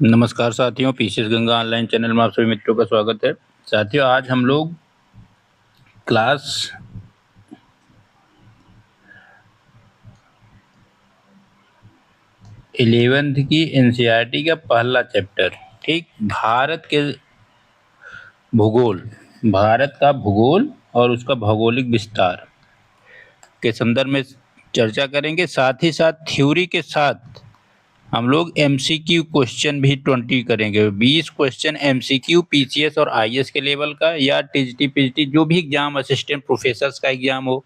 नमस्कार साथियों, PCS Ganga online channel में आप सभी मित्रों का स्वागत है। साथियों, आज हम लोग क्लास 11th की एनसीईआरटी का पहला चैप्टर, ठीक, भारत का भूगोल और उसका भौगोलिक विस्तार के संदर्भ में चर्चा करेंगे। साथ ही साथ थ्योरी के साथ हम लोग एमसीक्यू क्वेश्चन भी 20 करेंगे। 20 क्वेश्चन एमसीक्यू पीसीएस और आईएएस के लेवल का, या टीजीटी पीजीटी जो भी एग्जाम, असिस्टेंट प्रोफेसर्स का एग्जाम हो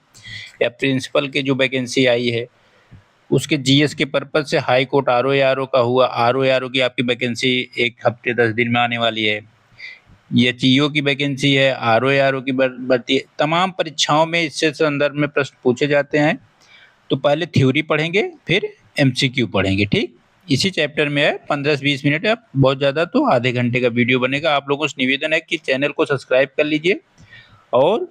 या प्रिंसिपल के जो वैकेंसी आई है उसके जीएस के पर्पज से, हाई कोर्ट आरओ का हुआ, आरओ की आपकी वैकेंसी 1 हफ्ते 10 दिन में आने वाली है। ये चीओ की वैकेंसी है, आरओ की भर्ती, तमाम परीक्षाओं में इससे संदर्भ में प्रश्न पूछे जाते हैं। तो पहले थ्योरी पढ़ेंगे, फिर एमसीक्यू पढ़ेंगे। ठीक, इसी चैप्टर में है। 15 से 20 मिनट है, बहुत ज़्यादा तो आधे घंटे का वीडियो बनेगा। आप लोगों से निवेदन है कि चैनल को सब्सक्राइब कर लीजिए और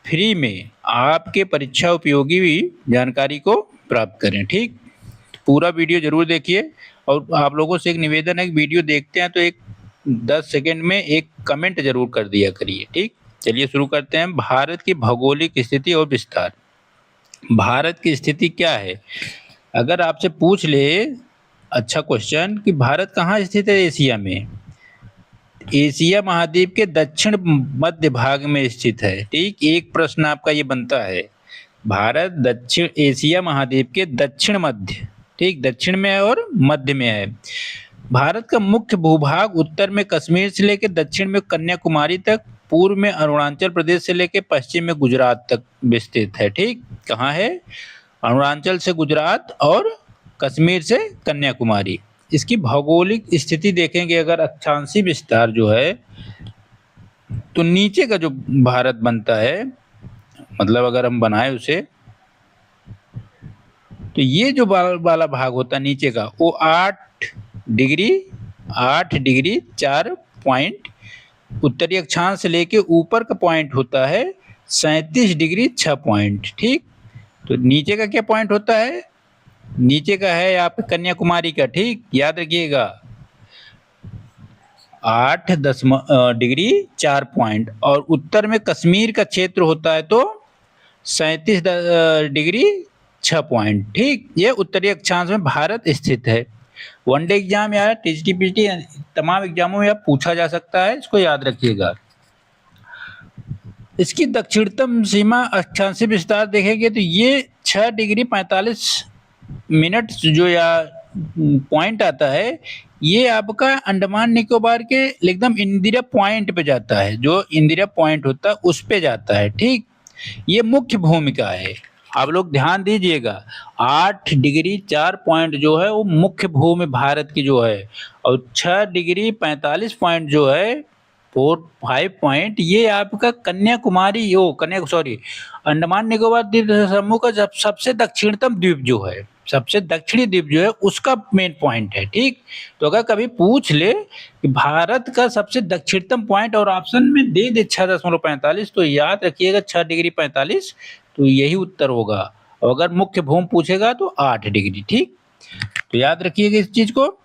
फ्री में आपके परीक्षा उपयोगी भी जानकारी को प्राप्त करें। ठीक, पूरा वीडियो जरूर देखिए। और आप लोगों से एक निवेदन है कि वीडियो देखते हैं तो एक 10 सेकेंड में एक कमेंट जरूर कर दिया करिए। ठीक, चलिए शुरू करते हैं। भारत की भौगोलिक स्थिति और विस्तार। भारत की स्थिति क्या है? अगर आपसे पूछ ले, अच्छा क्वेश्चन, कि भारत कहाँ स्थित है एशिया में? एशिया महाद्वीप के दक्षिण मध्य भाग में स्थित है। ठीक, एक प्रश्न आपका ये बनता है। भारत दक्षिण एशिया महाद्वीप के दक्षिण मध्य, ठीक, दक्षिण में है और मध्य में है। भारत का मुख्य भूभाग उत्तर में कश्मीर से लेकर दक्षिण में कन्याकुमारी तक, पूर्व में अरुणाचल प्रदेश से लेकर पश्चिम में गुजरात तक विस्तृत है। ठीक, कहाँ है? अरुणाचल से गुजरात और कश्मीर से कन्याकुमारी। इसकी भौगोलिक स्थिति देखेंगे अगर, अक्षांशीय विस्तार जो है, तो नीचे का जो भारत बनता है, मतलब अगर हम बनाए उसे, तो ये जो वाला भाग होता है नीचे का, वो 8 डिग्री 4 पॉइंट उत्तरी अक्षांश से लेके ऊपर का पॉइंट होता है 37 डिग्री 6 पॉइंट। ठीक, तो नीचे का क्या पॉइंट होता है? नीचे का है आपका कन्याकुमारी का। ठीक, याद रखिएगा, 8 डिग्री 4 पॉइंट। और उत्तर में कश्मीर का क्षेत्र होता है तो 37 डिग्री 6 पॉइंट। ठीक, ये उत्तरी अक्षांश में भारत स्थित है। वनडे एग्जाम या टीजीटी पीजीटी तमाम एग्जामों में पूछा जा सकता है, इसको याद रखिएगा। इसकी दक्षिणतम सीमा अक्षांशीय विस्तार देखेंगे तो ये 6 डिग्री 45 मिनट जो या पॉइंट आता है, ये आपका अंडमान निकोबार के एकदम इंदिरा पॉइंट पे जाता है। जो इंदिरा पॉइंट होता है उस पे जाता है। ठीक, ये मुख्य भूमिका है, आप लोग ध्यान दीजिएगा। 8 डिग्री 4 पॉइंट जो है वो मुख्य भूमि भारत की जो है, और 6 डिग्री 45 पॉइंट जो है, 5 पॉइंट, ये आपका कन्याकुमारी अंडमान निकोबार द्वीप समूह का सबसे दक्षिणतम द्वीप जो है, सबसे दक्षिणी द्वीप जो है, उसका मेन पॉइंट है। ठीक, तो अगर कभी पूछ ले कि भारत का सबसे दक्षिणतम पॉइंट और ऑप्शन में दे दे 6.45, तो याद रखिएगा 6 डिग्री 45, तो यही उत्तर होगा। और अगर मुख्य भूमि पूछेगा तो 8 डिग्री। ठीक, तो याद रखिएगा इस चीज को।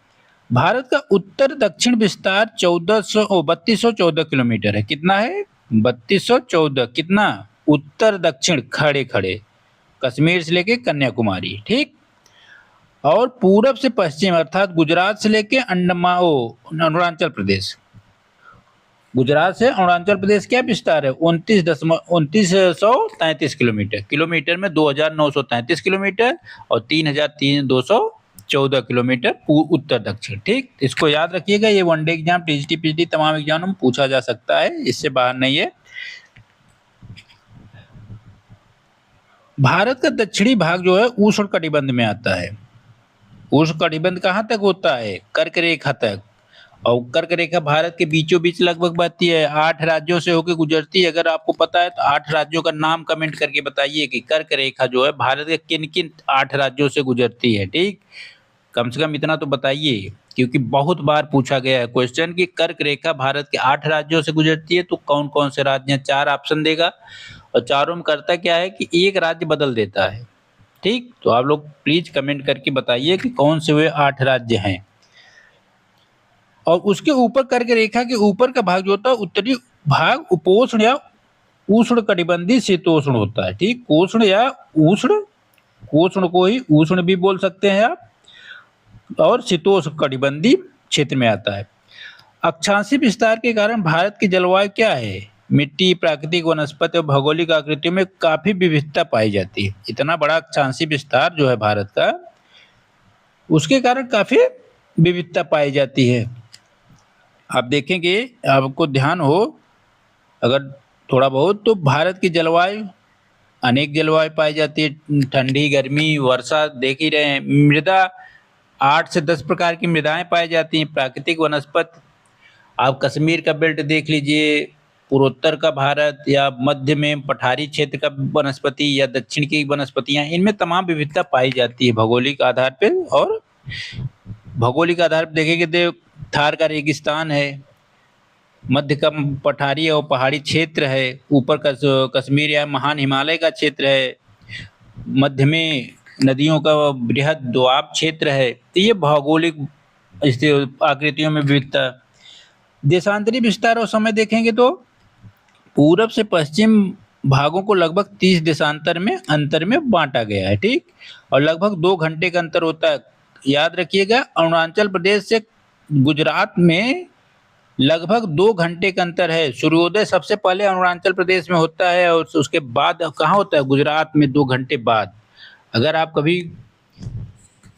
भारत का उत्तर दक्षिण विस्तार 3214 किलोमीटर है। कितना है? 3214। कितना? उत्तर दक्षिण खड़े खड़े, कश्मीर से लेके कन्याकुमारी। ठीक, और पूरब से पश्चिम अर्थात गुजरात से लेके अरुणाचल प्रदेश, गुजरात से अरुणाचल प्रदेश क्या विस्तार है? 29,2933 किलोमीटर। किलोमीटर में 2,933 किलोमीटर और 3,214 किलोमीटर उत्तर दक्षिण। ठीक, इसको याद रखिएगा। ये वनडे एग्जाम, टीजीटी पीजीटी तमाम एग्जाम में पूछा जा सकता है, इससे बाहर नहीं है। भारत का दक्षिणी भाग जो है उष्ण कटिबंध में आता है। उष्ण कटिबंध कहाँ तक होता है? कर्क रेखा तक। और कर्क रेखा भारत के बीचों बीच लगभग बहती है, 8 राज्यों से होकर गुजरती है। अगर आपको पता है तो 8 राज्यों का नाम कमेंट करके बताइए कि कर्क रेखा जो है भारत के किन किन 8 राज्यों से गुजरती है। ठीक, कम से कम इतना तो बताइए, क्योंकि बहुत बार पूछा गया है क्वेश्चन कि कर्क रेखा भारत के 8 राज्यों से गुजरती है, तो कौन कौन से राज्य हैं? 4 ऑप्शन देगा और चारों में करता क्या है कि एक राज्य बदल देता है। ठीक, तो आप लोग प्लीज कमेंट करके बताइए कि कौन से वे 8 राज्य हैं। और उसके ऊपर कर्क रेखा के ऊपर का भाग जो होता है उत्तरी भाग उपोष्ण या उष्ण कटिबंधीय शीतोष्ण होता है। ठीक, उष्ण या उष्ण, उष्ण को ही उष्ण भी बोल सकते हैं आप, और शीतोष्ण कटिबंधीय क्षेत्र में आता है। अक्षांशीय विस्तार के कारण भारत की जलवायु क्या है? मिट्टी, प्राकृतिक वनस्पति और भौगोलिक आकृतियों में काफी विविधता पाई जाती है। इतना बड़ा अक्षांशीय विस्तार जो है भारत का, उसके कारण काफी विविधता पाई जाती है। आप देखेंगे, आपको ध्यान हो अगर थोड़ा बहुत, तो भारत की जलवायु अनेक जलवायु पाई जाती है। ठंडी, गर्मी, वर्षा देख ही रहे हैं। मृदा 8 से 10 प्रकार की मृदाएं पाई जाती हैं। प्राकृतिक वनस्पति, आप कश्मीर का बेल्ट देख लीजिए, पूर्वोत्तर का भारत या मध्य में पठारी क्षेत्र का वनस्पति या दक्षिण की वनस्पतियां, इनमें तमाम विविधता पाई जाती है भौगोलिक आधार पे। और भौगोलिक आधार पर देखेंगे तो थार का रेगिस्तान है, मध्य का पठारी और पहाड़ी क्षेत्र है, ऊपर का कश्मीर या महान हिमालय का क्षेत्र है, मध्य में नदियों का बृहद दोआब क्षेत्र है। तो ये भौगोलिक आकृतियों में विविधता। देशांतरी विस्तार और समय देखेंगे तो पूरब से पश्चिम भागों को लगभग 30 देशांतर में अंतर में बांटा गया है। ठीक, और लगभग 2 घंटे का अंतर होता है। याद रखिएगा, अरुणाचल प्रदेश से गुजरात में लगभग 2 घंटे का अंतर है। सूर्योदय सबसे पहले अरुणाचल प्रदेश में होता है और उसके बाद कहाँ होता है? गुजरात में 2 घंटे बाद। अगर आप कभी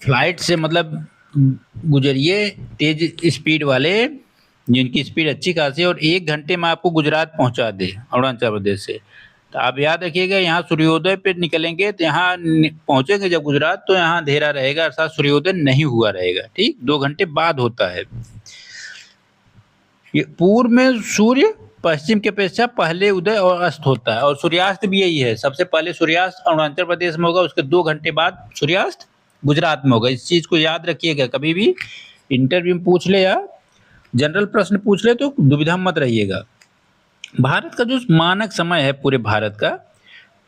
फ्लाइट से मतलब गुजरिए, तेज स्पीड वाले, जिनकी स्पीड अच्छी खासी है, और 1 घंटे में आपको गुजरात पहुंचा दे अरुणाचल प्रदेश से, तो आप याद रखिएगा, यहाँ सूर्योदय पे निकलेंगे तो यहाँ पहुंचेंगे जब गुजरात, तो यहाँ अंधेरा रहेगा, अर्थात सूर्योदय नहीं हुआ रहेगा। ठीक, 2 घंटे बाद होता है। ये पूर्व में सूर्य पश्चिम के अपेक्षा पहले उदय और अस्त होता है, और सूर्यास्त भी यही है। सबसे पहले सूर्यास्त अरुणाचल प्रदेश में होगा, उसके 2 घंटे बाद सूर्यास्त गुजरात में होगा। इस चीज को याद रखिएगा, कभी भी इंटरव्यू में पूछ ले या जनरल प्रश्न पूछ ले तो दुविधा मत रहिएगा। भारत का जो मानक समय है पूरे भारत का,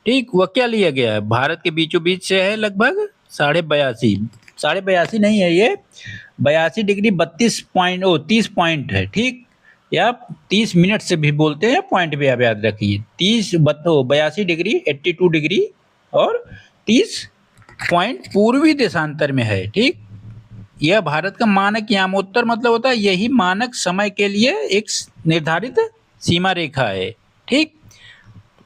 ठीक, वह क्या लिया गया है? भारत के बीचों बीच से है, लगभग 82.5 नहीं है ये, 82 डिग्री 30 पॉइंट है। ठीक, या 30 मिनट से भी बोलते हैं, पॉइंट भी आप याद रखिए। 82 डिग्री 82 डिग्री और 30 पॉइंट पूर्वी देशांतर में है। ठीक, यह भारत का मानक यामोत्तर मतलब होता है, यही मानक समय के लिए एक निर्धारित सीमा रेखा है। ठीक,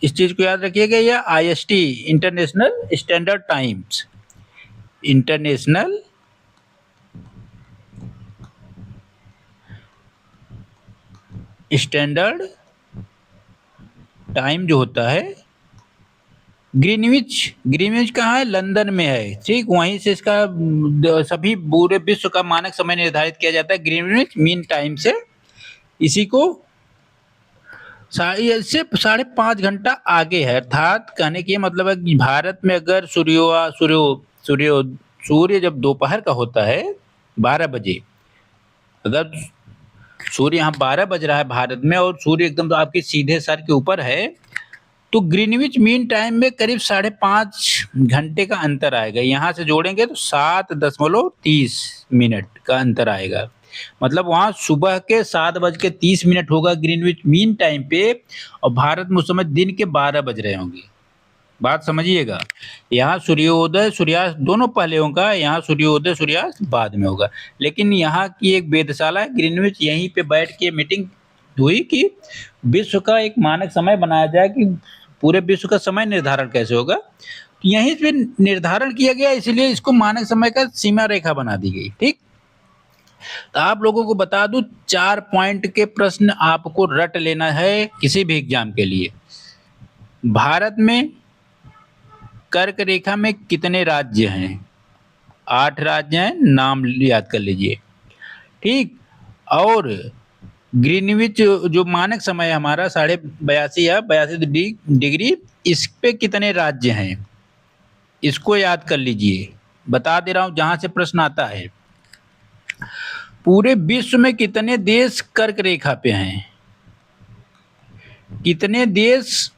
इस चीज को याद रखिएगा। यह IST, international standard times, international standard time जो होता है, ग्रीनविच कहाँ है? लंदन में है। ठीक, वहीं से इसका सभी पूरे विश्व का मानक समय निर्धारित किया जाता है ग्रीनविच मीन टाइम से। इसी को से 5.5 घंटा आगे है। अर्थात कहने की मतलब है कि भारत में अगर सूर्य जब दोपहर का होता है 12 बजे, अगर सूर्य यहाँ 12 बज रहा है भारत में और सूर्य एकदम तो आपके सीधे सर के ऊपर है, तो ग्रीनविच मीन टाइम में करीब 5.5 घंटे का अंतर आएगा। यहाँ से जोड़ेंगे तो 7.30 मिनट का अंतर आएगा। मतलब वहाँ सुबह के 7:30 होगा ग्रीनविच मीन टाइम पे, और भारत में उस समय दिन के 12 बज रहे होंगे। बात समझिएगा, यहाँ सूर्योदय सूर्यास्त दोनों पहले होगा, यहाँ सूर्योदय सूर्यास्त बाद में होगा। लेकिन यहाँ की एक वेधशाला है ग्रीनविच, यहीं पे बैठ के मीटिंग हुई कि विश्व का एक मानक समय बनाया जाए कि पूरे विश्व का समय निर्धारण कैसे होगा। तो यहीं पे निर्धारण किया गया, इसलिए इसको मानक समय का सीमा रेखा बना दी गई। ठीक, तो आप लोगों को बता दूं, 4 पॉइंट के प्रश्न आपको रट लेना है किसी भी एग्जाम के लिए। भारत में कर्क रेखा में कितने राज्य हैं? 8 राज्य हैं, नाम याद कर लीजिए। ठीक, और ग्रीनविच जो मानक समय है हमारा 82 या 82 डिग्री, इस पे कितने राज्य हैं इसको याद कर लीजिए। बता दे रहा हूं जहां से प्रश्न आता है। पूरे विश्व में कितने देश कर्क रेखा पे हैं? कितने देश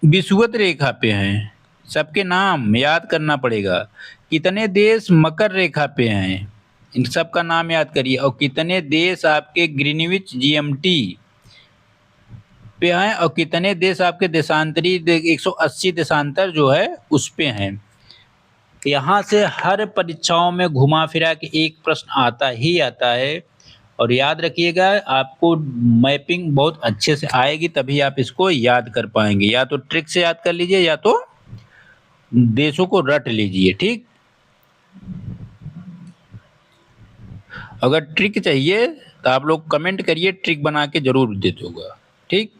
विषुवत रेखा पे हैं? सबके नाम याद करना पड़ेगा। कितने देश मकर रेखा पे हैं? इन सब का नाम याद करिए। और कितने देश आपके ग्रीनविच जीएमटी पे हैं और कितने देश आपके देशांतरी 180 देशांतर जो है उस पे हैं। यहाँ से हर परीक्षाओं में घुमा फिरा के एक प्रश्न आता ही आता है। और याद रखिएगा, आपको मैपिंग बहुत अच्छे से आएगी तभी आप इसको याद कर पाएंगे। या तो ट्रिक से याद कर लीजिए या तो देशों को रट लीजिए। ठीक, अगर ट्रिक चाहिए तो आप लोग कमेंट करिए, ट्रिक बना के जरूर दे दूंगा। ठीक,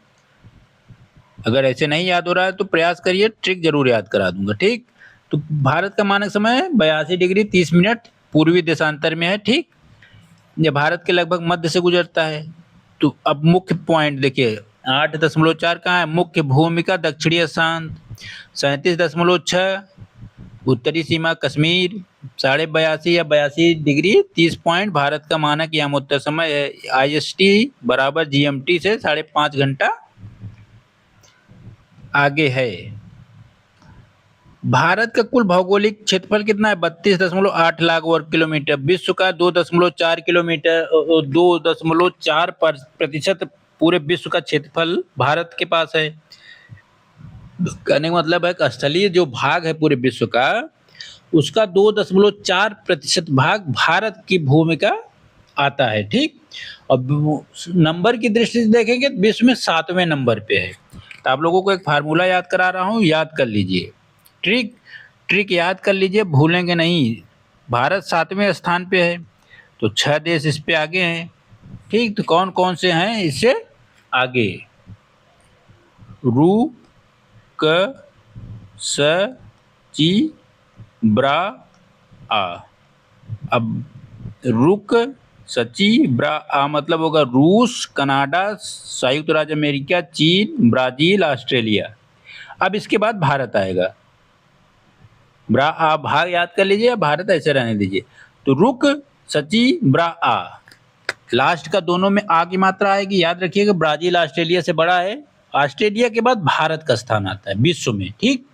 अगर ऐसे नहीं याद हो रहा है तो प्रयास करिए, ट्रिक जरूर याद करा दूंगा। ठीक, तो भारत का मानक समय 82 डिग्री 30 मिनट पूर्वी देशांतर में है। ठीक, ये भारत के लगभग मध्य से गुजरता है। तो अब मुख्य पॉइंट देखिए, 8.4 कहाँ है? मुख्य भूमिका दक्षिणी अशांत, 37.6 उत्तरी सीमा कश्मीर, 82.5 या 82 डिग्री 30 पॉइंट भारत का मानक यामोत्तर समय है। IST बराबर GMT से 5.5 घंटा आगे है। भारत का कुल भौगोलिक क्षेत्रफल कितना है? 32.8 लाख वर्ग किलोमीटर। विश्व का 2.4 किलोमीटर 2.4% पूरे विश्व का क्षेत्रफल भारत के पास है। कहने का मतलब है कि स्थलीय जो भाग है पूरे विश्व का, उसका 2.4% भाग भारत की भूमि का आता है। ठीक, अब नंबर की दृष्टि से देखेंगे तो विश्व में 7वें नंबर पे है। तो आप लोगों को एक फार्मूला याद करा रहा हूँ, याद कर लीजिए। ट्रिक याद कर लीजिए, भूलेंगे नहीं। भारत 7वें स्थान पे है तो 6 देश इस पे आगे हैं। ठीक, तो कौन कौन से हैं इससे आगे? रू क स ची ब्रा आ। अब रुक सची ब्रा आ मतलब होगा रूस, कनाडा, संयुक्त राज्य अमेरिका, चीन, ब्राजील, ऑस्ट्रेलिया। अब इसके बाद भारत आएगा। ब्रा आ भाग याद कर लीजिए या भारत ऐसे रहने दीजिए। तो रुक सची ब्रा आ, लास्ट का दोनों में आ की मात्रा आएगी। याद रखिएगा, ब्राजील ऑस्ट्रेलिया से बड़ा है। ऑस्ट्रेलिया के बाद भारत का स्थान आता है विश्व में। ठीक,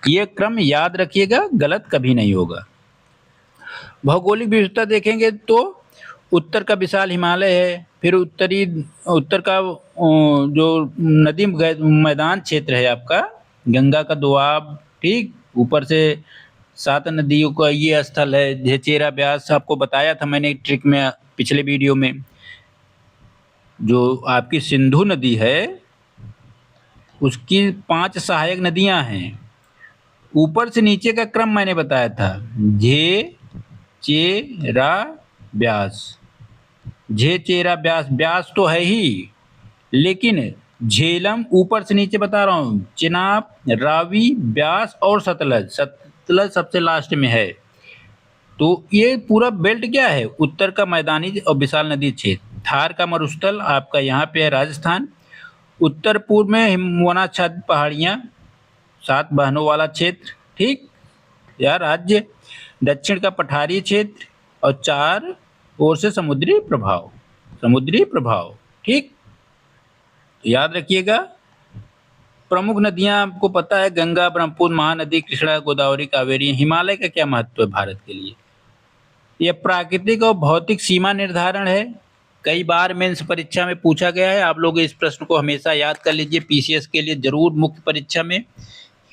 ये क्रम याद रखिएगा, गलत कभी नहीं होगा। भौगोलिक विविधता देखेंगे तो उत्तर का विशाल हिमालय है, फिर उत्तर का जो नदी मैदान क्षेत्र है आपका, गंगा का दोआब। ठीक, ऊपर से 7 नदियों का ये स्थल है। झेचेरा ब्यास आपको बताया था मैंने ट्रिक में पिछले वीडियो में। जो आपकी सिंधु नदी है उसकी 5 सहायक नदियां हैं। ऊपर से नीचे का क्रम मैंने बताया था, झेचेरा ब्यास। झेचेरा ब्यास, ब्यास तो है ही, लेकिन झेलम ऊपर से नीचे बता रहा हूँ, चिनाब, रावी, ब्यास और सतलज। सतलज सबसे लास्ट में है। तो ये पूरा बेल्ट क्या है? उत्तर का मैदानी और विशाल नदी क्षेत्र। थार का मरुस्थल आपका यहाँ पे है राजस्थान। उत्तर पूर्व में हिमवनाच्छादित पहाड़ियाँ, 7 बहनों वाला क्षेत्र। ठीक, या राज्य। दक्षिण का पठारी क्षेत्र और 4 ओर से समुद्री प्रभाव। ठीक, याद रखिएगा। प्रमुख नदियां आपको पता है, गंगा, ब्रह्मपुत्र, महानदी, कृष्णा, गोदावरी, कावेरी। हिमालय का क्या महत्व है भारत के लिए? यह प्राकृतिक और भौतिक सीमा निर्धारण है। कई बार मेंस परीक्षा में पूछा गया है। आप लोग इस प्रश्न को हमेशा याद कर लीजिए, पीसीएस के लिए जरूर मुख्य परीक्षा में।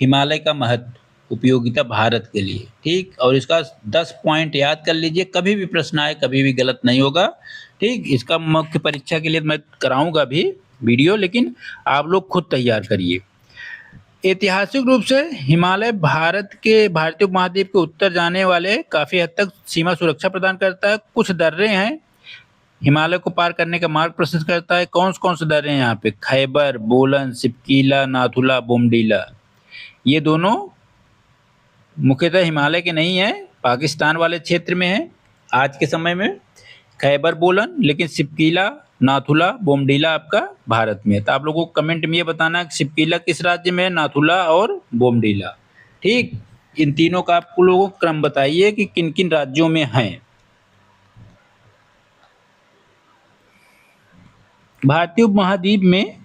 हिमालय का महत्व, उपयोगिता भारत के लिए। ठीक, और इसका 10 पॉइंट याद कर लीजिए, कभी भी प्रश्न आए कभी भी गलत नहीं होगा। ठीक, इसका मुख्य परीक्षा के लिए मैं कराऊंगा भी वीडियो, लेकिन आप लोग खुद तैयार करिए। ऐतिहासिक रूप से हिमालय भारतीय उपमहाद्वीप के उत्तर जाने वाले काफी हद तक सीमा सुरक्षा प्रदान करता है। कुछ दर्रे हैं हिमालय को पार करने का मार्ग प्रशस्त करता है। कौन से दर्रे हैं यहाँ पे? खैबर, बोलन, सिपकीला, नाथुला, बोमडीला। ये दोनों मुख्यतः हिमालय के नहीं है, पाकिस्तान वाले क्षेत्र में है आज के समय में खैबर बोलन, लेकिन सिपकीला, नाथुला, बोमडीला आपका भारत में है। तो आप लोगों को कमेंट में ये बताना है कि सिपकीला किस राज्य में है, नाथुला और बोमडीला। ठीक, इन तीनों का आप लोगों को क्रम बताइए कि किन किन राज्यों में हैं। भारतीय उपमहाद्वीप में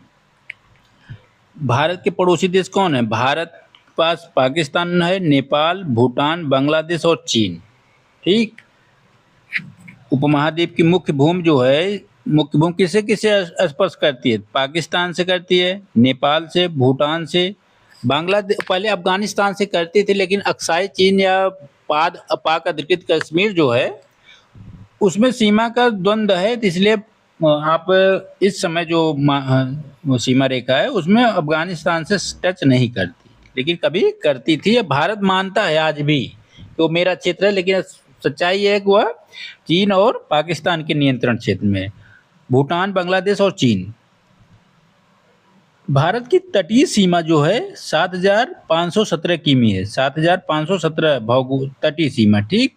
भारत के पड़ोसी देश कौन है? भारत के पास पाकिस्तान है, नेपाल, भूटान, बांग्लादेश और चीन। ठीक, उपमहाद्वीप की मुख्य भूमि जो है, मुख्य भूमि किसे किसे स्पर्श करती है? पाकिस्तान से करती है, नेपाल से, भूटान से, बांग्लादेश, पहले अफगानिस्तान से करती थी, लेकिन अक्साई चीन या पाक अधिकृत कश्मीर जो है उसमें सीमा का द्वंद्व है, तो इसलिए आप इस समय जो वो सीमा रेखा है उसमें अफगानिस्तान से टच नहीं करती, लेकिन कभी करती थी। ये भारत मानता है आज भी कि वो मेरा क्षेत्र है, लेकिन सच्चाई है कि वह चीन और पाकिस्तान के नियंत्रण क्षेत्र में है। भूटान, बांग्लादेश और चीन। भारत की तटीय सीमा जो है 7,517 किमी है, 7,517 तटीय सीमा, ठीक।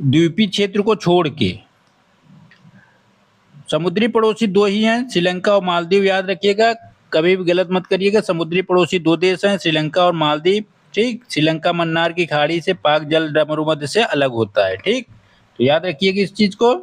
द्वीपीय क्षेत्र को छोड़ के समुद्री पड़ोसी दो ही हैं, श्रीलंका और मालदीव। याद रखिएगा, कभी भी गलत मत करिएगा। समुद्री पड़ोसी दो देश हैं, श्रीलंका और मालदीव, ठीक। श्रीलंका मन्नार की खाड़ी से, पाक जल मरुमध्य से अलग होता है, ठीक। तो याद रखिएगा इस चीज को।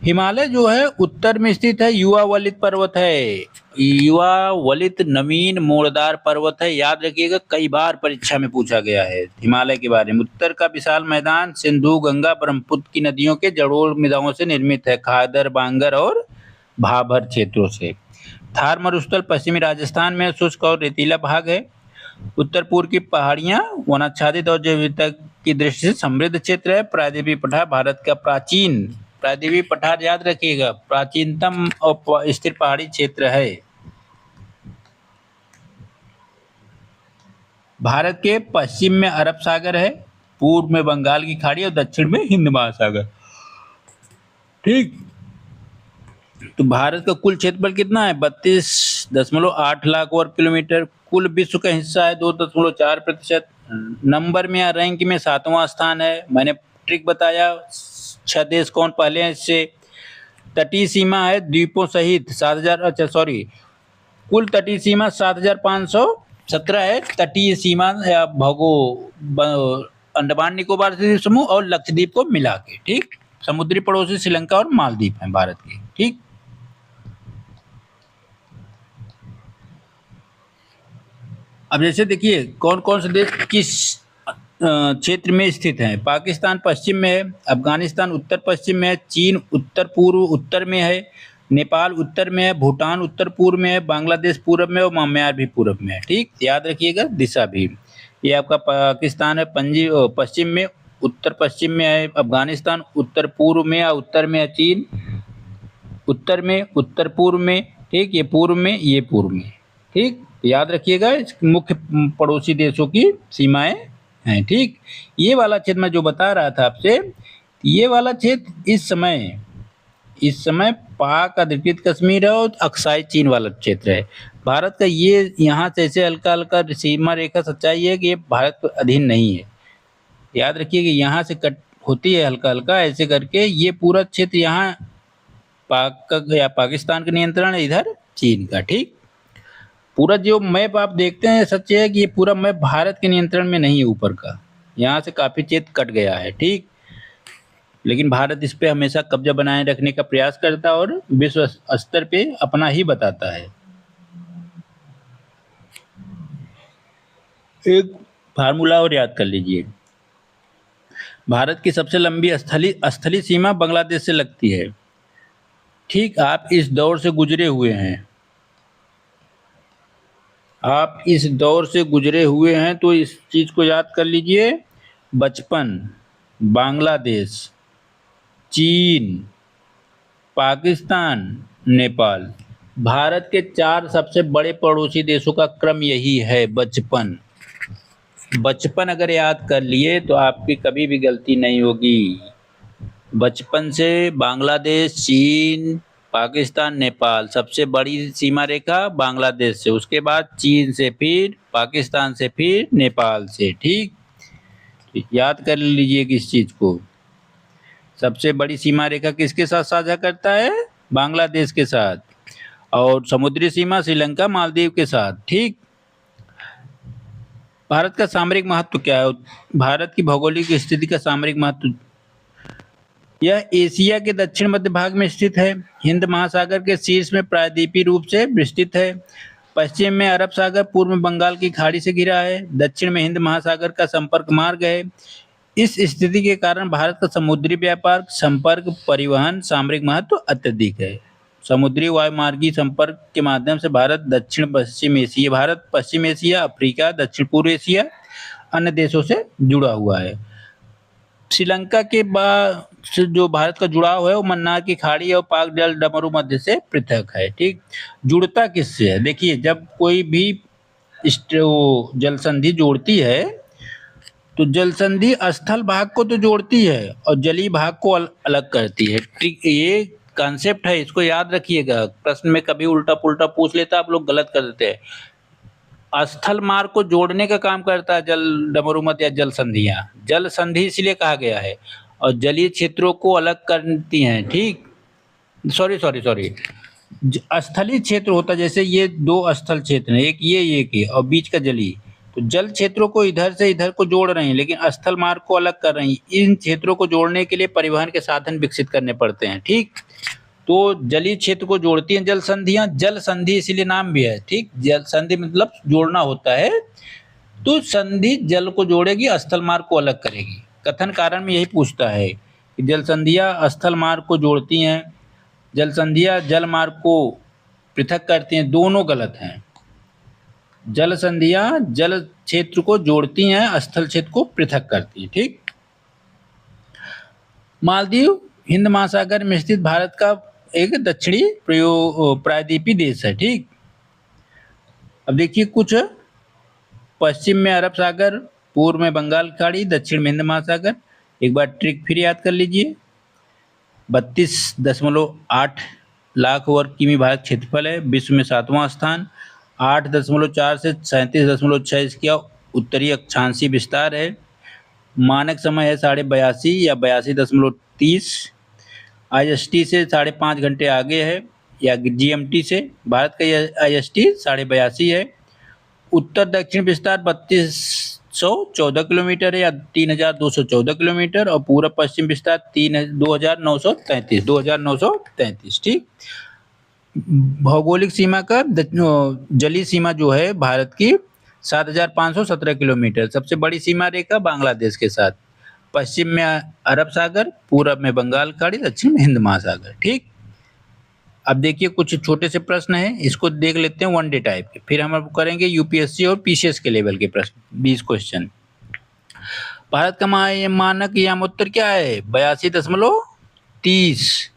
हिमालय जो है उत्तर में स्थित है, युवा वलित पर्वत है, युवा वलित नवीन मोड़दार पर्वत है। याद रखिएगा, कई बार परीक्षा में पूछा गया है हिमालय के बारे में। उत्तर का विशाल मैदान सिंधु, गंगा, ब्रह्मपुत्र की नदियों के जड़ोल मृदाओं से निर्मित है, खादर, बांगर और भाबर क्षेत्रों से। थार मरुस्थल पश्चिमी राजस्थान में शुष्क और रेतीला भाग है। उत्तर पूर्व की पहाड़ियां वनाच्छादित और जैव विविधता की दृष्टि से समृद्ध क्षेत्र है। प्रायद्वीपीय पठार भारत का प्रायद्वीपीय पठार, याद रखिएगा, प्राचीनतम और स्थिर पहाड़ी क्षेत्र है। भारत के पश्चिम में अरब सागर है, पूर्व में बंगाल की खाड़ी और दक्षिण में हिंद महासागर, ठीक। तो भारत का कुल क्षेत्रफल कितना है? 32.8 लाख वर्ग किलोमीटर। कुल विश्व का हिस्सा है 2.4%। नंबर में या रैंक में 7वां स्थान है। मैंने ट्रिक बताया, 6 देश कौन पहले हैं इससे। तटीय सीमा है द्वीपों सहित 7,000, कुल तटीय सीमा 7,517 है। तटीय सीमा या अंडमान निकोबार द्वीप समूह और लक्षद्वीप को मिला के, ठीक। समुद्री पड़ोसी श्रीलंका और मालदीव हैं भारत के, ठीक। अब जैसे देखिए कौन कौन से देश किस क्षेत्र में स्थित हैं। पाकिस्तान पश्चिम में है, अफगानिस्तान उत्तर पश्चिम में है, चीन उत्तर पूर्व उत्तर में है, नेपाल उत्तर में है, भूटान उत्तर पूर्व में है, बांग्लादेश पूर्व में और म्यांमार भी पूर्व में है, ठीक। याद रखिएगा दिशा भी। ये आपका पाकिस्तान है पश्चिम में, उत्तर पश्चिम में है अफगानिस्तान, उत्तर पूर्व में या उत्तर में है चीन, उत्तर में, उत्तर पूर्व में, ठीक। ये पूर्व में, ये पूर्व में, ठीक। याद रखिएगा मुख्य पड़ोसी देशों की सीमाएं हैं, ठीक। ये वाला क्षेत्र मैं जो बता रहा था आपसे, ये वाला क्षेत्र इस समय पाक अधिकृत कश्मीर है और अक्साई चीन वाला क्षेत्र है। भारत का ये यहाँ से ऐसे हल्का हल्का सीमा रेखा, सच्चाई है कि ये भारत के अधीन नहीं है। याद रखिए कि यहाँ से कट होती है हल्का हल्का ऐसे करके। ये पूरा क्षेत्र यहाँ पाक का या पाकिस्तान का नियंत्रण है, इधर चीन का, ठीक। पूरा जो मैप आप देखते हैं, सच है कि ये पूरा मैप भारत के नियंत्रण में नहीं है ऊपर का, यहाँ से काफी क्षेत्र कट गया है, ठीक। लेकिन भारत इस पे हमेशा कब्जा बनाए रखने का प्रयास करता है और विश्व स्तर पे अपना ही बताता है। एक फार्मूला और याद कर लीजिए, भारत की सबसे लंबी स्थलीय सीमा बांग्लादेश से लगती है, ठीक। आप इस दौर से गुजरे हुए हैं, आप इस दौर से गुजरे हुए हैं, तो इस चीज को याद कर लीजिए। बचपन, बांग्लादेश, चीन, पाकिस्तान, नेपाल, भारत के 4 सबसे बड़े पड़ोसी देशों का क्रम यही है। बचपन अगर याद कर लिए तो आपकी कभी भी गलती नहीं होगी। बचपन से बांग्लादेश, चीन, पाकिस्तान, नेपाल, सबसे बड़ी सीमा रेखा बांग्लादेश से, उसके बाद चीन से, फिर पाकिस्तान से, फिर नेपाल से, ठीक। याद कर लीजिए कि इस चीज को। सबसे बड़ी सीमा रेखा किसके साथ साझा करता है? बांग्लादेश के साथ। और समुद्री सीमा श्रीलंका, मालदीव के साथ, ठीक। भारत का सामरिक महत्व क्या है? भारत की भौगोलिक स्थिति का सामरिक महत्व, यह एशिया के दक्षिण मध्य भाग में स्थित है, हिंद महासागर के शीर्ष में प्रायद्वीपीय रूप से विस्तृत है, पश्चिम में अरब सागर, पूर्व में बंगाल की खाड़ी से घिरा है, दक्षिण में हिंद महासागर का संपर्क मार्ग है, इस स्थिति के कारण भारत का समुद्री व्यापार, संपर्क, परिवहन, सामरिक महत्व अत्यधिक है। समुद्री वायुमार्गी संपर्क के माध्यम से भारत पश्चिम एशिया, अफ्रीका, दक्षिण पूर्व एशिया, अन्य देशों से जुड़ा हुआ है। श्रीलंका के बाद से जो भारत का जुड़ाव है वो मन्नार की खाड़ी और पाक जल डमरू मध्य से पृथक है। ठीक, जुड़ता किससे है? देखिए, जब कोई भी जल संधि जोड़ती है तो जल संधि स्थल भाग को तो जोड़ती है और जलीय भाग को अलग करती है। ठीक, ये कॉन्सेप्ट है, इसको याद रखिएगा। प्रश्न में कभी उल्टा पुल्टा पूछ लेता, आप लोग गलत कर देते हैं। स्थल मार्ग को जोड़ने का काम करता है जल डमरूमत या जल संधियां। जल संधि इसलिए कहा गया है, और जलीय क्षेत्रों को अलग करती हैं। ठीक, सॉरी, स्थलीय क्षेत्र होता है, जैसे ये दो स्थल क्षेत्र हैं, एक ये और बीच का जलीय। तो जल क्षेत्रों को इधर से इधर को जोड़ रहे हैं, लेकिन स्थल मार्ग को अलग कर रही हैं। इन क्षेत्रों को जोड़ने के लिए परिवहन के साधन विकसित करने पड़ते हैं। ठीक, तो जलीय क्षेत्र को जोड़ती हैं जल संधियां। जल संधि इसीलिए नाम भी है। ठीक, जल संधि मतलब जोड़ना होता है। तो संधि जल को जोड़ेगी, स्थल मार्ग को अलग करेगी। कथन कारण में यही पूछता है कि जल संधियां स्थल मार्ग को जोड़ती हैं, जल संधियां जल मार्ग को पृथक करती हैं। दोनों गलत हैं। जल संधियां जल क्षेत्र को जोड़ती हैं, स्थल क्षेत्र को पृथक करती हैं। ठीक, मालदीव हिंद महासागर में स्थित भारत का एक दक्षिणी प्रायद्वीपीय देश है। ठीक, अब देखिए कुछ, पश्चिम में अरब सागर, पूर्व में बंगाल खाड़ी, दक्षिण में हिंद महासागर। एक बार ट्रिक फिर याद कर लीजिए। 32.8 लाख वर्ग किमी भारत क्षेत्रफल है, विश्व में 7वां स्थान। 8.4 से 37.6 इसका उत्तरी अक्षांशीय विस्तार है। मानक समय है 82.5 या 82.30। IST से 5.5 घंटे आगे है, या GMT से। भारत का IST 82.5 है। उत्तर दक्षिण विस्तार 3214 किलोमीटर है, या 3214 किलोमीटर, और पूर्व पश्चिम विस्तार 2933। ठीक, भौगोलिक सीमा का जलीय सीमा जो है भारत की 7517 किलोमीटर। सबसे बड़ी सीमा रेखा बांग्लादेश के साथ। पश्चिम में अरब सागर, पूरब में बंगाल खाड़ी, दक्षिण में हिंद महासागर। ठीक, अब देखिए कुछ छोटे से प्रश्न हैं, इसको देख लेते हैं वनडे टाइप के। फिर हम अब करेंगे यूपीएससी और पीसीएस के लेवल के प्रश्न, 20 क्वेश्चन। भारत का मानक यामोत्तर क्या है? 82.30।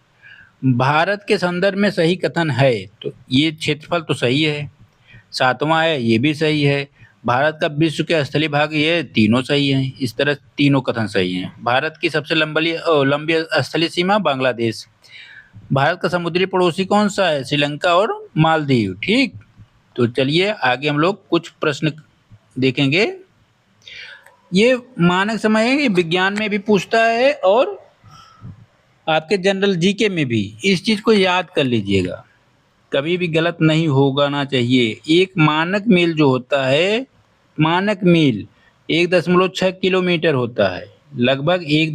भारत के संदर्भ में सही कथन है, तो ये क्षेत्रफल तो सही है। 7वां है, ये भी सही है। भारत का विश्व के स्थलीय भाग, ये तीनों सही हैं। इस तरह तीनों कथन सही हैं। भारत की सबसे लंबी स्थलीय सीमा बांग्लादेश। भारत का समुद्री पड़ोसी कौन सा है? श्रीलंका और मालदीव। ठीक, तो चलिए आगे हम लोग कुछ प्रश्न देखेंगे। ये मानक समय है, ये विज्ञान में भी पूछता है और आपके जनरल जीके में भी। इस चीज को याद कर लीजिएगा, कभी भी गलत नहीं होगा ना चाहिए। एक मानक मील जो होता है, मानक मील 1.6 किलोमीटर होता है। लगभग 1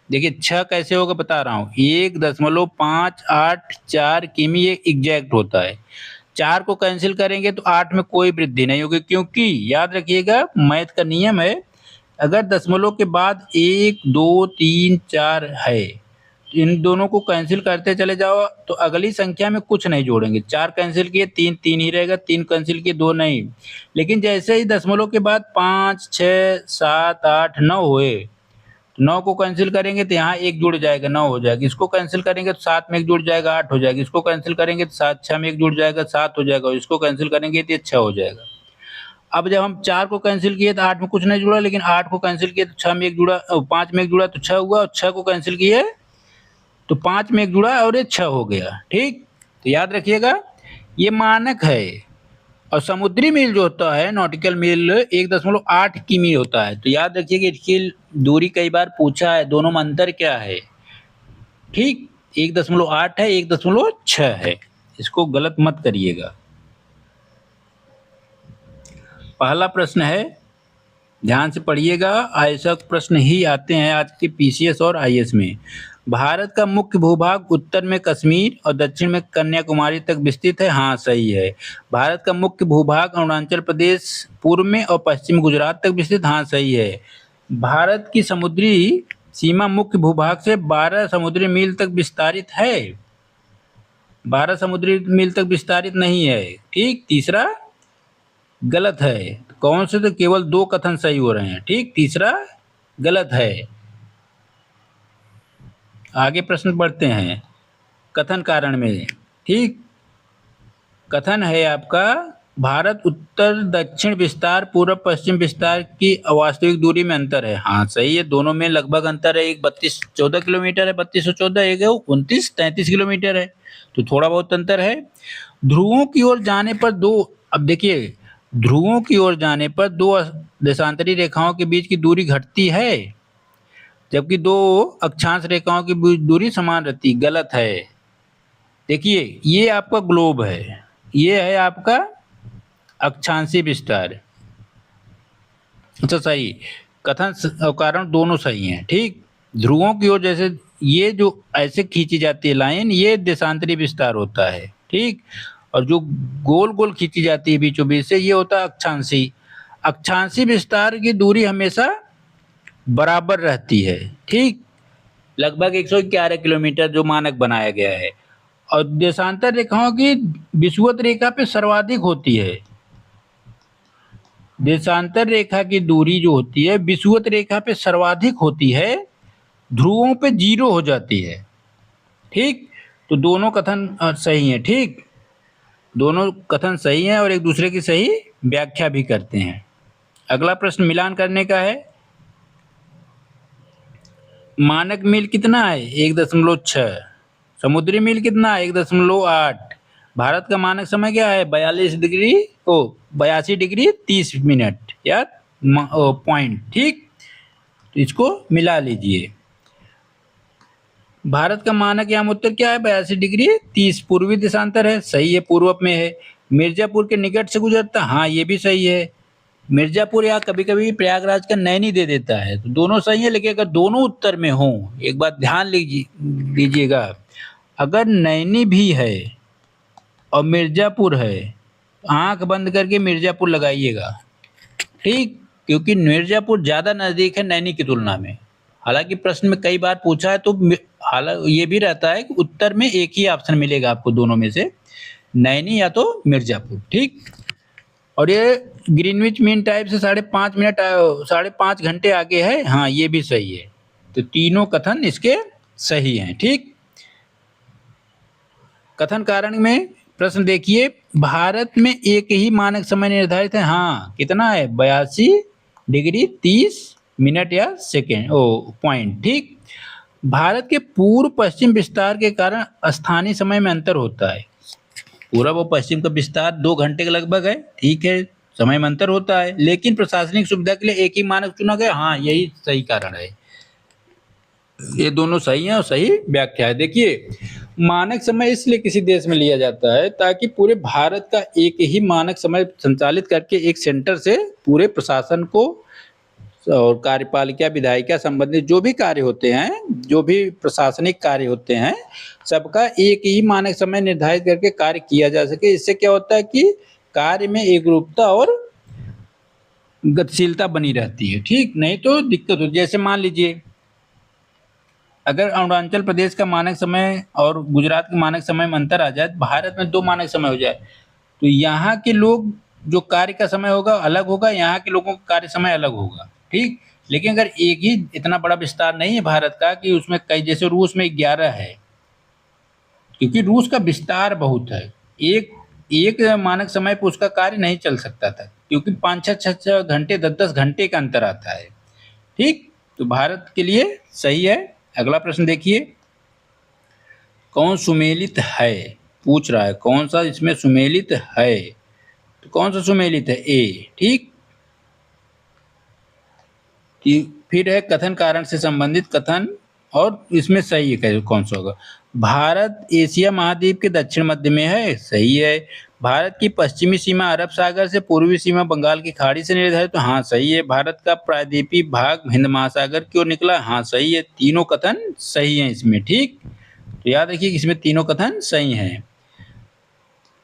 देखिए 6 कैसे होगा बता रहा हूँ, 1.584 किमी ये एग्जैक्ट होता है। 4 को कैंसिल करेंगे तो 8 में कोई वृद्धि नहीं होगी, क्योंकि याद रखिएगा मैथ का नियम है, अगर दशमलव के बाद 1, 2, 3, 4 है, इन दोनों को कैंसिल करते चले जाओ तो अगली संख्या में कुछ नहीं जोड़ेंगे। 4 कैंसिल किए 3 3 ही रहेगा, 3 कैंसिल किए 2 नहीं। लेकिन जैसे ही दशमलव के बाद 5, 6, 7, 8, 9 हुए, 9 को कैंसिल करेंगे तो यहाँ 1 जुड़ जाएगा, 9 हो जाएगा। इसको कैंसिल करेंगे तो 7 में 1 जुड़ जाएगा, 8 हो जाएगा। इसको कैंसिल करेंगे तो 7, 6 में 1 जुड़ जाएगा, 7 हो जाएगा। इसको कैंसिल करेंगे तो 6 हो जाएगा। अब जब हम 4 को कैंसिल किए तो 8 में कुछ नहीं जुड़ा, लेकिन 8 को कैंसिल किए तो 6 में 1 जुड़ा, 5 में 1 जुड़ा तो 6 हुआ, और 6 को कैंसिल किए तो 5 में 1 जुड़ा और ये 6 हो गया। ठीक, तो याद रखिएगा ये मानक है। और समुद्री मील जो होता है, नॉटिकल मील, 1.8 किमी होता है। तो याद रखिए कि इसकी दूरी कई बार पूछा है, दोनों में अंतर क्या है। ठीक, 1.8 है, 1.6 है, इसको गलत मत करिएगा। पहला प्रश्न है, ध्यान से पढ़िएगा, ऐसा प्रश्न ही आते हैं आज के पीसीएस और आईएएस में। भारत का मुख्य भूभाग उत्तर में कश्मीर और दक्षिण में कन्याकुमारी तक विस्तृत है। हाँ, सही है। भारत का मुख्य भूभाग अरुणाचल प्रदेश, पूर्व में और पश्चिम गुजरात तक विस्तृत। हाँ, सही है। भारत की समुद्री सीमा मुख्य भूभाग से 12 समुद्री मील तक विस्तारित है। 12 समुद्री मील तक विस्तारित नहीं है। ठीक, तीसरा गलत है। कौन से? तो केवल 2 कथन सही हो रहे हैं। ठीक, तीसरा गलत है। आगे प्रश्न पढ़ते हैं कथन कारण में। ठीक, कथन है आपका, भारत उत्तर दक्षिण विस्तार पूर्व पश्चिम विस्तार की वास्तविक दूरी में अंतर है। हाँ सही है, दोनों में लगभग अंतर है। एक 3214 किलोमीटर है, 3214, एक है 2933 किलोमीटर है, तो थोड़ा बहुत अंतर है। ध्रुवों की ओर जाने पर दो, अब देखिए, ध्रुवों की ओर जाने पर 2 देशांतरी रेखाओं के बीच की दूरी घटती है, जबकि 2 अक्षांश रेखाओं की बीच दूरी समान रहती। गलत है। देखिए, ये आपका ग्लोब है, ये है आपका अक्षांशीय विस्तार। अच्छा सही, कथन और कारण दोनों सही हैं। ठीक, ध्रुवों की ओर जैसे ये जो ऐसे खींची जाती है लाइन, ये देशांतरी विस्तार होता है। ठीक, और जो गोल गोल खींची जाती है बीचों बीच से, ये होता है अक्षांशी। अक्षांशी विस्तार की दूरी हमेशा बराबर रहती है। ठीक, लगभग 111 किलोमीटर जो मानक बनाया गया है। और देशांतर रेखाओं की विषुवत रेखा पे सर्वाधिक होती है। देशांतर रेखा की दूरी जो होती है विषुवत रेखा पे सर्वाधिक होती है, ध्रुवों पे 0 हो जाती है। ठीक, तो दोनों कथन सही हैं। ठीक, दोनों कथन सही हैं और एक दूसरे की सही व्याख्या भी करते हैं। अगला प्रश्न मिलान करने का है। मानक मील कितना है? 1.6। समुद्री मील कितना है? 1.8। भारत का मानक समय क्या है? 82 डिग्री 30 मिनट या पॉइंट। ठीक, तो इसको मिला लीजिए। भारत का मानक याम उत्तर क्या है? 82 डिग्री 30। पूर्वी देशांतर है, सही है, पूर्व में है। मिर्जापुर के निकट से गुजरता, हाँ ये भी सही है। मिर्जापुर या कभी कभी प्रयागराज का नैनी दे देता है, तो दोनों सही है। लेकिन अगर दोनों उत्तर में हो, एक बात ध्यान लीजिएगा, अगर नैनी भी है और मिर्जापुर है, आंख बंद करके मिर्जापुर लगाइएगा। ठीक, क्योंकि मिर्जापुर ज़्यादा नज़दीक है नैनी की तुलना में। हालांकि प्रश्न में कई बार पूछा है, तो हालांकि ये भी रहता है कि उत्तर में एक ही ऑप्शन मिलेगा आपको दोनों में से, नैनी या तो मिर्जापुर। ठीक, और ये ग्रीनविच मीन टाइम से 5.5 घंटे आगे है। हाँ ये भी सही है, तो तीनों कथन इसके सही हैं। ठीक, कथन कारण में प्रश्न देखिए, भारत में एक ही मानक समय निर्धारित है। हाँ, कितना है? 82 डिग्री 30 मिनट या सेकेंड पॉइंट। ठीक, भारत के पूर्व पश्चिम विस्तार के कारण स्थानीय समय में अंतर होता है। पूर्व और पश्चिम का विस्तार 2 घंटे के लगभग है। ठीक है, समय में अंतर होता है, लेकिन प्रशासनिक सुविधा के लिए एक ही मानक चुना गया। हाँ, यही सही कारण है। ये दोनों सही हैं और सही व्याख्या है। देखिए, मानक समय इसलिए किसी देश में लिया जाता है ताकि पूरे भारत का एक ही मानक समय संचालित करके एक सेंटर से पूरे प्रशासन को और कार्यपालिका विधायिका संबंधित जो भी कार्य होते हैं, जो भी प्रशासनिक कार्य होते हैं, सबका एक ही मानक समय निर्धारित करके कार्य किया जा सके। इससे क्या होता है कि कार्य में एकरूपता और गतिशीलता बनी रहती है। ठीक, नहीं तो दिक्कत होती है। जैसे मान लीजिए, अगर अरुणाचल प्रदेश का मानक समय और गुजरात के मानक समय में अंतर आ जाए, भारत में 2 मानक समय हो जाए, तो यहाँ के लोग जो कार्य का समय होगा अलग होगा, यहाँ के लोगों का कार्य समय अलग होगा। ठीक, लेकिन अगर एक ही इतना बड़ा विस्तार नहीं है भारत का कि उसमें कई, जैसे रूस में 11 है, क्योंकि रूस का विस्तार बहुत है, एक मानक समय पर उसका कार्य नहीं चल सकता था, क्योंकि 5-6 घंटे 10-10 घंटे का अंतर आता है। ठीक, तो भारत के लिए सही है। अगला प्रश्न देखिए, कौन सुमेलित है? पूछ रहा है कौन सा इसमें सुमेलित है, तो कौन सा सुमेलित है? ए। ठीक, फिर है कथन कारण से संबंधित कथन, और इसमें सही है कौन सा होगा? भारत एशिया महाद्वीप के दक्षिण मध्य में है, सही है। भारत की पश्चिमी सीमा अरब सागर से, पूर्वी सीमा बंगाल की खाड़ी से निर्धारित, तो हाँ सही है। भारत का प्रायद्वीपीय भाग हिंद महासागर की ओर निकला, हाँ सही है। तीनों कथन सही हैं इसमें। ठीक, तो याद रखिए कि इसमें तीनों कथन सही हैं।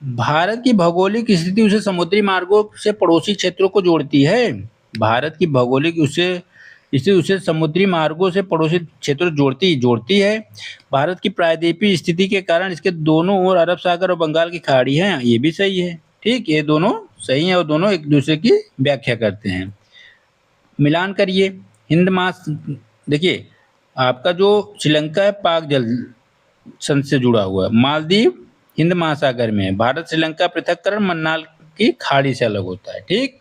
भारत की भौगोलिक स्थिति उसे समुद्री मार्गों से पड़ोसी क्षेत्रों को जोड़ती है। भारत की भौगोलिक उसे इससे उसे समुद्री मार्गों से पड़ोसी क्षेत्रों जोड़ती है। भारत की प्रायद्वीपीय स्थिति के कारण इसके दोनों ओर अरब सागर और बंगाल की खाड़ी है, ये भी सही है। ठीक, ये दोनों सही है और दोनों एक दूसरे की व्याख्या करते हैं। मिलान करिए। हिंद महास देखिए, आपका जो श्रीलंका है पाक जल संधि से जुड़ा हुआ है। मालदीव हिंद महासागर में है। भारत श्रीलंका पृथक्करण मन्नार की खाड़ी से अलग होता है। ठीक,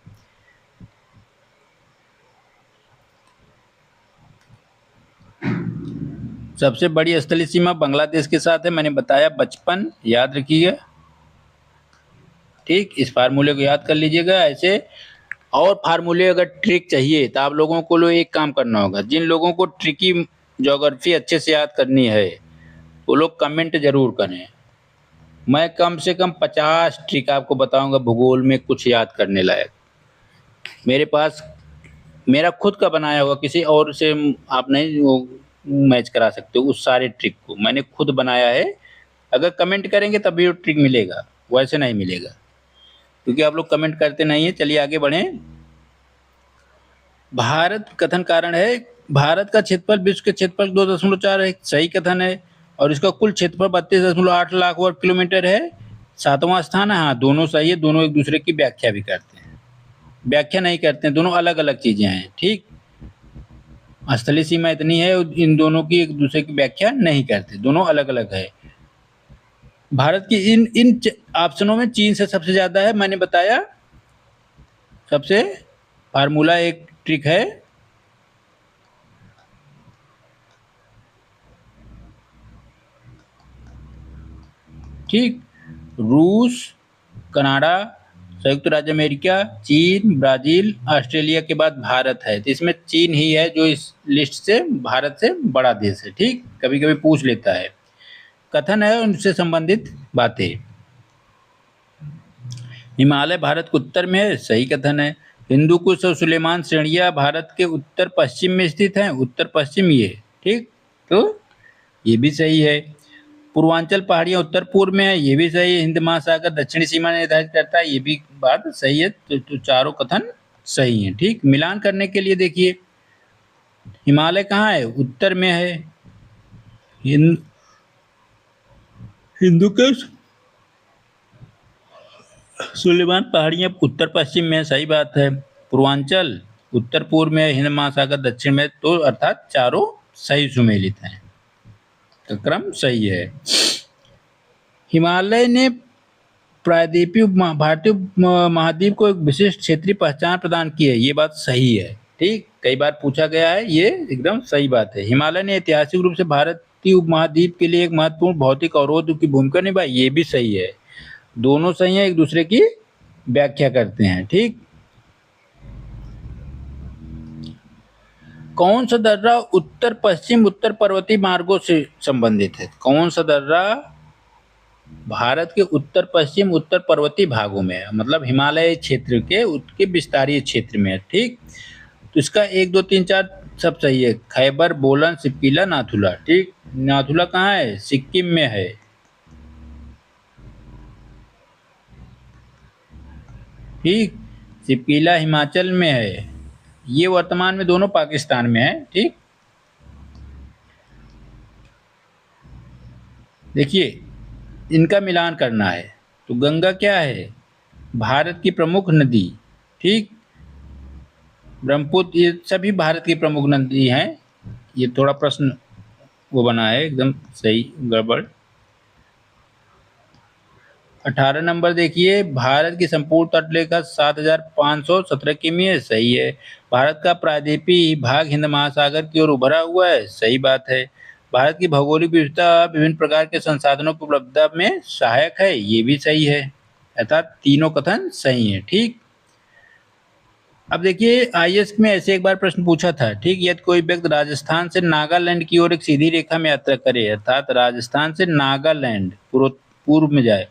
सबसे बड़ी स्थलीय सीमा बांग्लादेश के साथ है, मैंने बताया बचपन, याद रखिएगा। ठीक, इस फार्मूले को याद कर लीजिएगा। ऐसे और फार्मूले अगर ट्रिक चाहिए तो आप लोगों को एक काम करना होगा। जिन लोगों को ट्रिकी ज्योग्राफी अच्छे से याद करनी है वो लोग कमेंट जरूर करें। मैं कम से कम 50 ट्रिक आपको बताऊंगा भूगोल में कुछ याद करने लायक। मेरे पास मेरा खुद का बनाया हुआ, किसी और से आप नहीं वो मैच करा सकते हो। उस सारे ट्रिक को मैंने खुद बनाया है। अगर कमेंट करेंगे तभी वो ट्रिक मिलेगा, वैसे नहीं मिलेगा, क्योंकि आप लोग कमेंट करते नहीं है। चलिए आगे बढ़ें। भारत कथन कारण है, भारत का क्षेत्रफल विश्व के क्षेत्रफल 2.4 है, सही कथन है। और इसका कुल क्षेत्रफल 32.8 लाख वर्ग किलोमीटर है, 7वां स्थान है। हाँ, दोनों सही है, दोनों एक दूसरे की व्याख्या भी करते हैं। व्याख्या नहीं करते हैं, दोनों अलग अलग चीजें हैं। ठीक, स्थलीय सीमा इतनी है, इन दोनों की एक दूसरे की व्याख्या नहीं करते, दोनों अलग अलग है। भारत की इन इन ऑप्शनों में चीन से सबसे ज्यादा है, मैंने बताया। सबसे फार्मूला एक ट्रिक है। ठीक, रूस, कनाडा, संयुक्त राज्य अमेरिका, चीन, ब्राजील, ऑस्ट्रेलिया के बाद भारत है। तो इसमें चीन ही है जो इस लिस्ट से भारत से बड़ा देश है। ठीक, कभी कभी पूछ लेता है। कथन है उनसे संबंधित बातें। हिमालय भारत के उत्तर में है, सही कथन है। हिंदू कुश और सुलेमान श्रेणियां भारत के उत्तर पश्चिम में स्थित हैं, उत्तर पश्चिम ये। ठीक, तो ये भी सही है। पूर्वांचल पहाड़ियां उत्तर पूर्व में है, ये भी सही है। हिंद महासागर दक्षिणी सीमा निर्धारित करता है, ये भी बात सही है। तो चारों कथन सही हैं। ठीक, मिलान करने के लिए देखिए, हिमालय कहाँ है? उत्तर में है। हिंदू कुश सुलेमान पहाड़ियां उत्तर पश्चिम में, सही बात है। पूर्वांचल उत्तर पूर्व में, हिंद महासागर दक्षिण में, तो अर्थात चारों सही सुमेलित हैं, तो क्रम सही है। हिमालय ने प्रायद्वीपीय भारतीय महाद्वीप को एक विशिष्ट क्षेत्रीय पहचान प्रदान की है, ये बात सही है। ठीक, कई बार पूछा गया है, ये एकदम सही बात है। हिमालय ने ऐतिहासिक रूप से भारतीय उपमहाद्वीप के लिए एक महत्वपूर्ण भौतिक अवरोध की भूमिका निभाई, ये भी सही है। दोनों सही है, एक दूसरे की व्याख्या करते हैं। ठीक, कौन सा दर्रा उत्तर पश्चिम उत्तर पर्वतीय मार्गों से संबंधित है? कौन सा दर्रा भारत के उत्तर पश्चिम उत्तर पर्वतीय भागों में है, मतलब हिमालय क्षेत्र के उसके विस्तारीय क्षेत्र में है। ठीक, तो इसका 1 2 3 4 सब सही है। खैबर, बोलन, सिप्पीला, नाथुला। ठीक, नाथुला कहाँ है? सिक्किम में है। ठीक, सिप्पीला हिमाचल में है। ये वर्तमान में दोनों पाकिस्तान में है। ठीक, देखिए इनका मिलान करना है। तो गंगा क्या है? भारत की प्रमुख नदी। ठीक, ब्रह्मपुत्र, ये सभी भारत की प्रमुख नदी हैं। ये थोड़ा प्रश्न वो बना है, एकदम सही गड़बड़। 18 नंबर देखिए, भारत की संपूर्ण तटरेखा 7517 किमी है, सही है। भारत का प्रायद्वीपीय भाग हिंद महासागर की ओर उभरा हुआ है, सही बात है। भारत की भौगोलिक विविधता विभिन्न प्रकार के संसाधनों की उपलब्धता में सहायक है, ये भी सही है। अर्थात तीनों कथन सही है। ठीक, अब देखिए आईएएस में ऐसे एक बार प्रश्न पूछा था। ठीक, यदि कोई व्यक्ति राजस्थान से नागालैंड की ओर एक सीधी रेखा में यात्रा करे, अर्थात राजस्थान से नागालैंड पूर्व में जाए,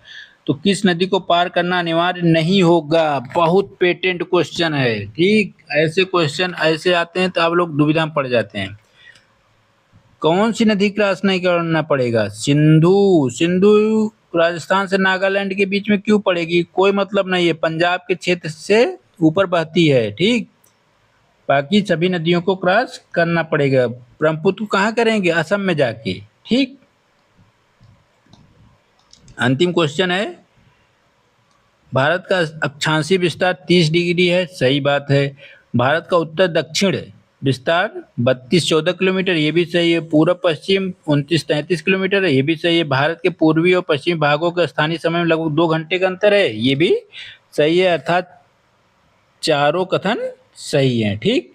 तो किस नदी को पार करना अनिवार्य नहीं होगा? बहुत पेटेंट क्वेश्चन है। ठीक, ऐसे क्वेश्चन ऐसे आते हैं तो आप लोग दुविधा में पड़ जाते हैं। कौन सी नदी क्रॉस नहीं करना पड़ेगा? सिंधु। सिंधु राजस्थान से नागालैंड के बीच में क्यों पड़ेगी? कोई मतलब नहीं है, पंजाब के क्षेत्र से ऊपर बहती है। ठीक, बाकी सभी नदियों को क्रॉस करना पड़ेगा। ब्रह्मपुत्र को कहाँ करेंगे? असम में जाके। ठीक, अंतिम क्वेश्चन है, भारत का अक्षांशीय विस्तार 30 डिग्री है, सही बात है। भारत का उत्तर दक्षिण विस्तार 32-14 किलोमीटर, ये भी सही है। पूर्व पश्चिम 29-33 किलोमीटर है, ये भी सही है। भारत के पूर्वी और पश्चिमी भागों के स्थानीय समय में लगभग 2 घंटे का अंतर है, ये भी सही है। अर्थात चारों कथन सही है। ठीक,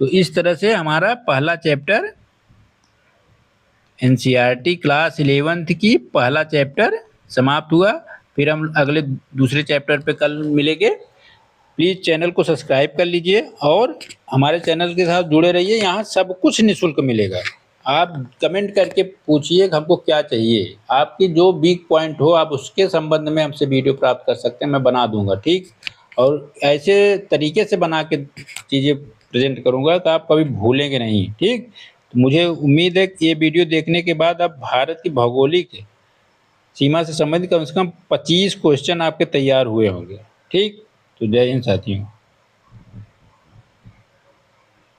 तो इस तरह से हमारा पहला चैप्टर एनसीईआरटी क्लास 11th की पहला चैप्टर समाप्त हुआ। फिर हम अगले दूसरे चैप्टर पे कल मिलेंगे। प्लीज़ चैनल को सब्सक्राइब कर लीजिए और हमारे चैनल के साथ जुड़े रहिए। यहाँ सब कुछ निःशुल्क मिलेगा। आप कमेंट करके पूछिए हमको क्या चाहिए, आपकी जो वीक पॉइंट हो आप उसके संबंध में हमसे वीडियो प्राप्त कर सकते हैं, मैं बना दूंगा। ठीक, और ऐसे तरीके से बना के चीज़ें प्रेजेंट करूंगा तो आप कभी भूलेंगे नहीं। ठीक, तो मुझे उम्मीद है कि ये वीडियो देखने के बाद आप भारत की भौगोलिक सीमा से संबंधित कम से कम 25 क्वेश्चन आपके तैयार हुए होंगे। ठीक, तो जय हिंद साथियों।